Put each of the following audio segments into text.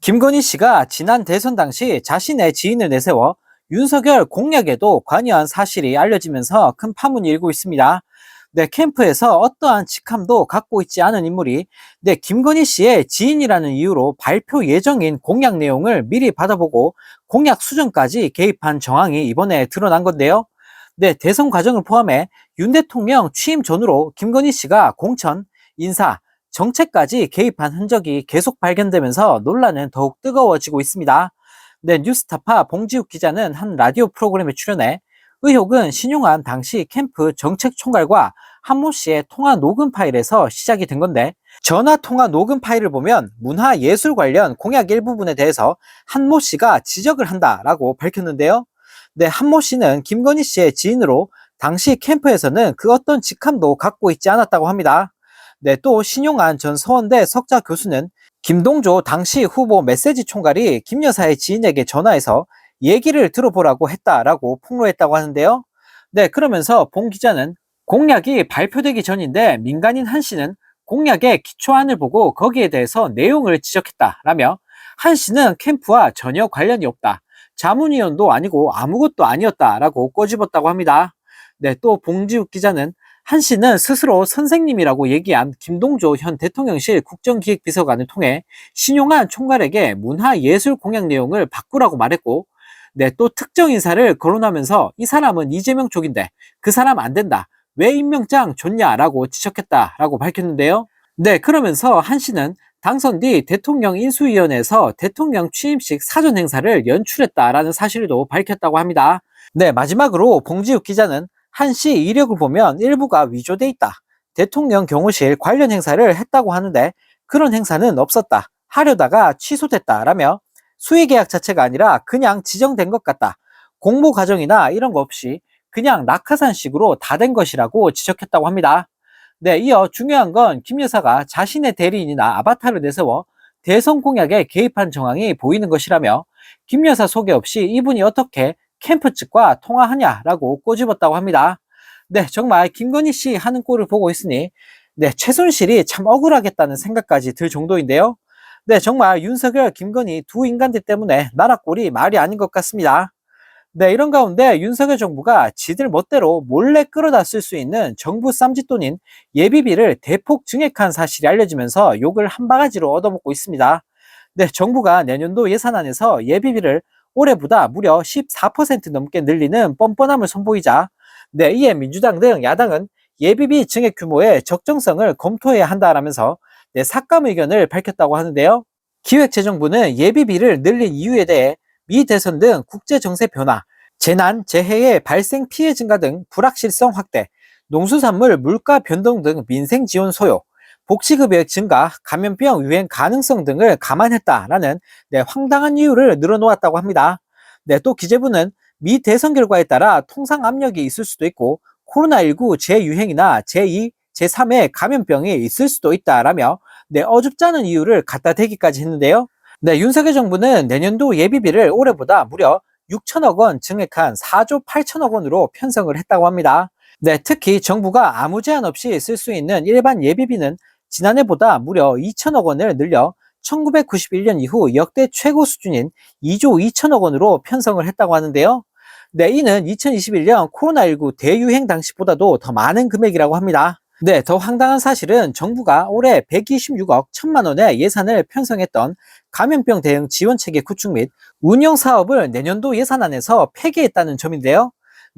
김건희 씨가 지난 대선 당시 자신의 지인을 내세워 윤석열 공약에도 관여한 사실이 알려지면서 큰 파문이 일고 있습니다. 캠프에서 어떠한 직함도 갖고 있지 않은 인물이 김건희 씨의 지인이라는 이유로 발표 예정인 공약 내용을 미리 받아보고 공약 수정까지 개입한 정황이 이번에 드러난 건데요. 대선 과정을 포함해 윤 대통령 취임 전후로 김건희 씨가 공천, 인사, 정책까지 개입한 흔적이 계속 발견되면서 논란은 더욱 뜨거워지고 있습니다. 뉴스타파 봉지욱 기자는 한 라디오 프로그램에 출연해 의혹은 신용한 당시 캠프 정책총괄과 한모 씨의 통화 녹음 파일에서 시작이 된 건데, 전화 통화 녹음 파일을 보면 문화예술 관련 공약 일부분에 대해서 한모 씨가 지적을 한다라고 밝혔는데요. 한모 씨는 김건희 씨의 지인으로 당시 캠프에서는 그 어떤 직함도 갖고 있지 않았다고 합니다. 또 신용한 전 서원대 석좌 교수는 김동조 당시 후보 메시지 총괄이 김 여사의 지인에게 전화해서 얘기를 들어보라고 했다라고 폭로했다고 하는데요. 그러면서 봉 기자는 공약이 발표되기 전인데 민간인 한 씨는 공약의 기초안을 보고 거기에 대해서 내용을 지적했다라며, 한 씨는 캠프와 전혀 관련이 없다, 자문위원도 아니고 아무것도 아니었다라고 꼬집었다고 합니다. 또 봉지욱 기자는 한 씨는 스스로 선생님이라고 얘기한 김동조 현 대통령실 국정기획비서관을 통해 신용한 총괄에게 문화예술 공약 내용을 바꾸라고 말했고, 또 특정 인사를 거론하면서 이 사람은 이재명 쪽인데 그 사람 안 된다, 왜 임명장 줬냐라고 지적했다라고 밝혔는데요. 그러면서 한 씨는 당선 뒤 대통령 인수위원회에서 대통령 취임식 사전 행사를 연출했다라는 사실도 밝혔다고 합니다. 마지막으로 봉지욱 기자는 한 씨 이력을 보면 일부가 위조돼 있다, 대통령 경호실 관련 행사를 했다고 하는데 그런 행사는 없었다, 하려다가 취소됐다라며 수의계약 자체가 아니라 그냥 지정된 것 같다, 공모 과정이나 이런 거 없이 그냥 낙하산식으로 다 된 것이라고 지적했다고 합니다. 이어 중요한 건 김 여사가 자신의 대리인이나 아바타를 내세워 대선 공약에 개입한 정황이 보이는 것이라며, 김 여사 소개 없이 이분이 어떻게 캠프 측과 통화하냐라고 꼬집었다고 합니다. 정말 김건희 씨 하는 꼴을 보고 있으니 최순실이 참 억울하겠다는 생각까지 들 정도인데요. 정말 윤석열, 김건희 두 인간들 때문에 나라 꼴이 말이 아닌 것 같습니다. 이런 가운데 윤석열 정부가 지들 멋대로 몰래 끌어다 쓸 수 있는 정부 쌈짓돈인 예비비를 대폭 증액한 사실이 알려지면서 욕을 한 바가지로 얻어먹고 있습니다. 정부가 내년도 예산안에서 예비비를 올해보다 무려 14% 넘게 늘리는 뻔뻔함을 선보이자, 이에 민주당 등 야당은 예비비 증액 규모의 적정성을 검토해야 한다라면서 삭감 의견을 밝혔다고 하는데요. 기획재정부는 예비비를 늘린 이유에 대해 미 대선 등 국제정세 변화, 재난, 재해의 발생 피해 증가 등 불확실성 확대, 농수산물 물가 변동 등 민생 지원 소요, 복지급여액 증가, 감염병 유행 가능성 등을 감안했다라는 황당한 이유를 늘어놓았다고 합니다. 또 기재부는 미 대선 결과에 따라 통상 압력이 있을 수도 있고 코로나19 재유행이나 제2, 제3의 감염병이 있을 수도 있다라며 어줍지 않은 이유를 갖다 대기까지 했는데요. 윤석열 정부는 내년도 예비비를 올해보다 무려 6천억 원 증액한 4조 8천억 원으로 편성을 했다고 합니다. 특히 정부가 아무 제한 없이 쓸 수 있는 일반 예비비는 지난해보다 무려 2천억 원을 늘려 1991년 이후 역대 최고 수준인 2조 2천억 원으로 편성을 했다고 하는데요. 이는 2021년 코로나19 대유행 당시보다도 더 많은 금액이라고 합니다. 더 황당한 사실은 정부가 올해 126억 1천만 원의 예산을 편성했던 감염병 대응 지원체계 구축 및 운영 사업을 내년도 예산안에서 폐기했다는 점인데요.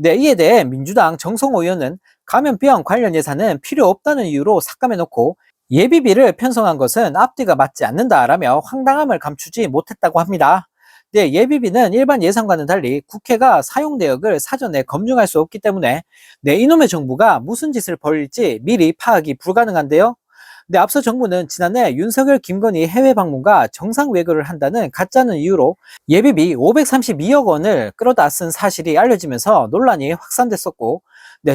이에 대해 민주당 정성호 의원은 감염병 관련 예산은 필요 없다는 이유로 삭감해놓고 예비비를 편성한 것은 앞뒤가 맞지 않는다라며 황당함을 감추지 못했다고 합니다. 예비비는 일반 예산과는 달리 국회가 사용 내역을 사전에 검증할 수 없기 때문에 이놈의 정부가 무슨 짓을 벌일지 미리 파악이 불가능한데요. 앞서 정부는 지난해 윤석열, 김건희 해외 방문과 정상 외교를 한다는 가짜는 이유로 예비비 532억 원을 끌어다 쓴 사실이 알려지면서 논란이 확산됐었고,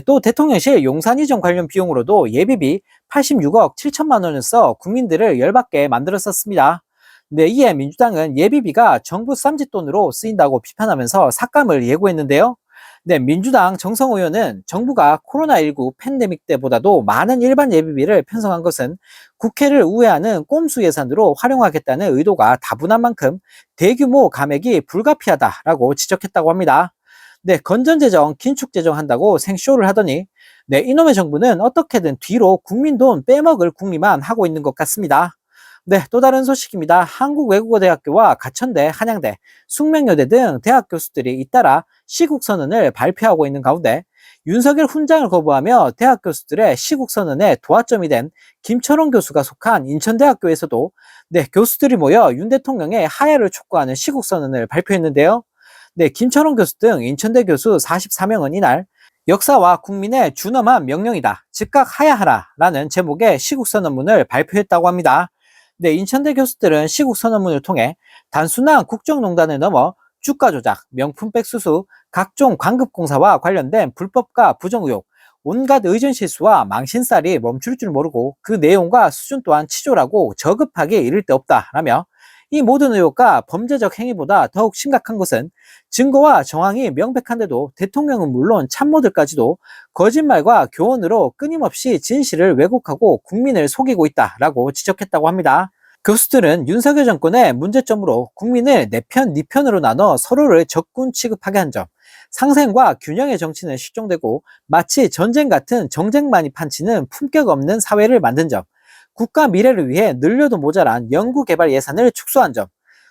또 대통령실 용산 이전 관련 비용으로도 예비비 86억 7천만 원을 써 국민들을 열받게 만들었었습니다. 이에 민주당은 예비비가 정부 쌈짓돈으로 쓰인다고 비판하면서 삭감을 예고했는데요. 네, 민주당 정성 의원은 정부가 코로나19 팬데믹 때보다도 많은 일반 예비비를 편성한 것은 국회를 우회하는 꼼수 예산으로 활용하겠다는 의도가 다분한 만큼 대규모 감액이 불가피하다라고 지적했다고 합니다. 네, 건전재정, 긴축재정 한다고 생쇼를 하더니 네, 이놈의 정부는 어떻게든 뒤로 국민 돈 빼먹을 궁리만 하고 있는 것 같습니다. 네, 또 다른 소식입니다. 한국외국어대학교와 가천대, 한양대, 숙명여대 등 대학 교수들이 잇따라 시국선언을 발표하고 있는 가운데 윤석열 훈장을 거부하며 대학 교수들의 시국선언의 도화점이 된 김철원 교수가 속한 인천대학교에서도 네, 교수들이 모여 윤 대통령의 하야를 촉구하는 시국선언을 발표했는데요. 네, 김철원 교수 등 인천대 교수 44명은 이날 역사와 국민의 준엄한 명령이다. 즉각 하야하라 라는 제목의 시국선언문을 발표했다고 합니다. 네, 인천대 교수들은 시국선언문을 통해 단순한 국정농단을 넘어 주가 조작, 명품백 수수, 각종 광급공사와 관련된 불법과 부정 의혹, 온갖 의전 실수와 망신살이 멈출 줄 모르고 그 내용과 수준 또한 치졸하고 저급하게 이를 데 없다라며 이 모든 의혹과 범죄적 행위보다 더욱 심각한 것은 증거와 정황이 명백한데도 대통령은 물론 참모들까지도 거짓말과 교원으로 끊임없이 진실을 왜곡하고 국민을 속이고 있다라고 지적했다고 합니다. 교수들은 윤석열 정권의 문제점으로 국민을 내 편, 네 편으로 나눠 서로를 적군 취급하게 한 점, 상생과 균형의 정치는 실종되고 마치 전쟁 같은 정쟁만이 판치는 품격 없는 사회를 만든 점, 국가 미래를 위해 늘려도 모자란 연구개발 예산을 축소한 점,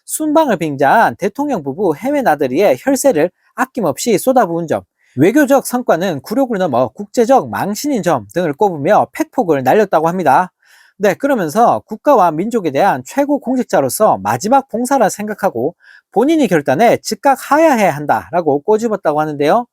순방을 빙자한 대통령 부부 해외 나들이에 혈세를 아낌없이 쏟아부은 점, 외교적 성과는 굴욕을 넘어 국제적 망신인 점 등을 꼽으며 팩폭을 날렸다고 합니다. 네, 그러면서 국가와 민족에 대한 최고 공직자로서 마지막 봉사라 생각하고 본인이 결단에 즉각 하야해야 한다라고 꼬집었다고 하는데요.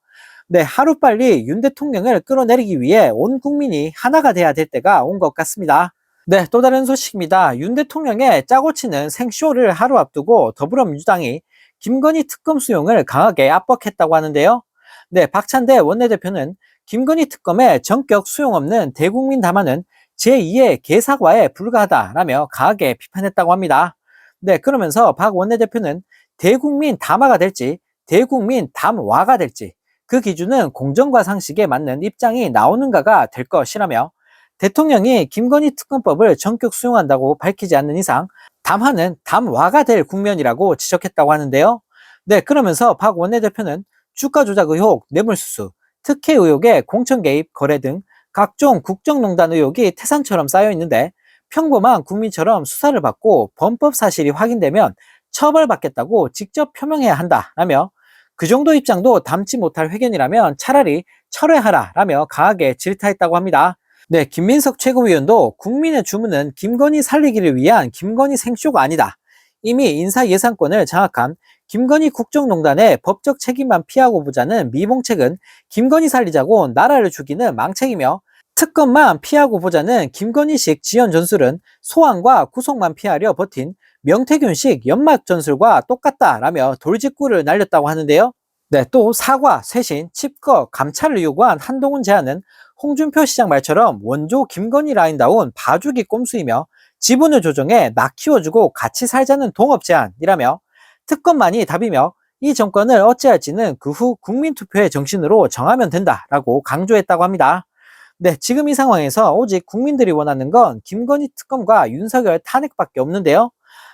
네, 하루빨리 윤 대통령을 끌어내리기 위해 온 국민이 하나가 돼야 될 때가 온 것 같습니다. 네, 또 다른 소식입니다. 윤 대통령의 짜고 치는 생쇼를 하루 앞두고 더불어민주당이 김건희 특검 수용을 강하게 압박했다고 하는데요. 네, 박찬대 원내대표는 김건희 특검의 전격 수용 없는 대국민 담화는 제2의 개사과에 불과하다라며 강하게 비판했다고 합니다. 네, 그러면서 박 원내대표는 대국민 담화가 될지 대국민 담화가 될지 그 기준은 공정과 상식에 맞는 입장이 나오는가가 될 것이라며 대통령이 김건희 특검법을 전격 수용한다고 밝히지 않는 이상 담화는 담화가 될 국면이라고 지적했다고 하는데요. 네, 그러면서 박 원내대표는 주가 조작 의혹, 뇌물수수, 특혜 의혹의 공천 개입, 거래 등 각종 국정농단 의혹이 태산처럼 쌓여 있는데 평범한 국민처럼 수사를 받고 범법 사실이 확인되면 처벌받겠다고 직접 표명해야 한다라며 그 정도 입장도 담지 못할 회견이라면 차라리 철회하라라며 강하게 질타했다고 합니다. 네, 김민석 최고위원도 국민의 주문은 김건희 살리기를 위한 김건희 생쇼가 아니다. 이미 인사 예산권을 장악한 김건희 국정농단의 법적 책임만 피하고 보자는 미봉책은 김건희 살리자고 나라를 죽이는 망책이며 특검만 피하고 보자는 김건희식 지연 전술은 소환과 구속만 피하려 버틴 명태균식 연막 전술과 똑같다라며 돌직구를 날렸다고 하는데요. 네, 또 사과, 쇄신, 칩거, 감찰을 요구한 한동훈 제안은 홍준표 시장 말처럼 원조 김건희 라인다운 봐주기 꼼수이며 지분을 조정해 낙 키워주고 같이 살자는 동업 제안이라며 특검만이 답이며 이 정권을 어찌할지는 그 후 국민투표의 정신으로 정하면 된다라고 강조했다고 합니다. 네, 지금 이 상황에서 오직 국민들이 원하는 건 김건희 특검과 윤석열 탄핵밖에 없는데요.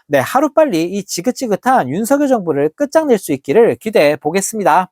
네, 하루빨리 이 지긋지긋한 윤석열 정부를 끝장낼 수 있기를 기대해 보겠습니다.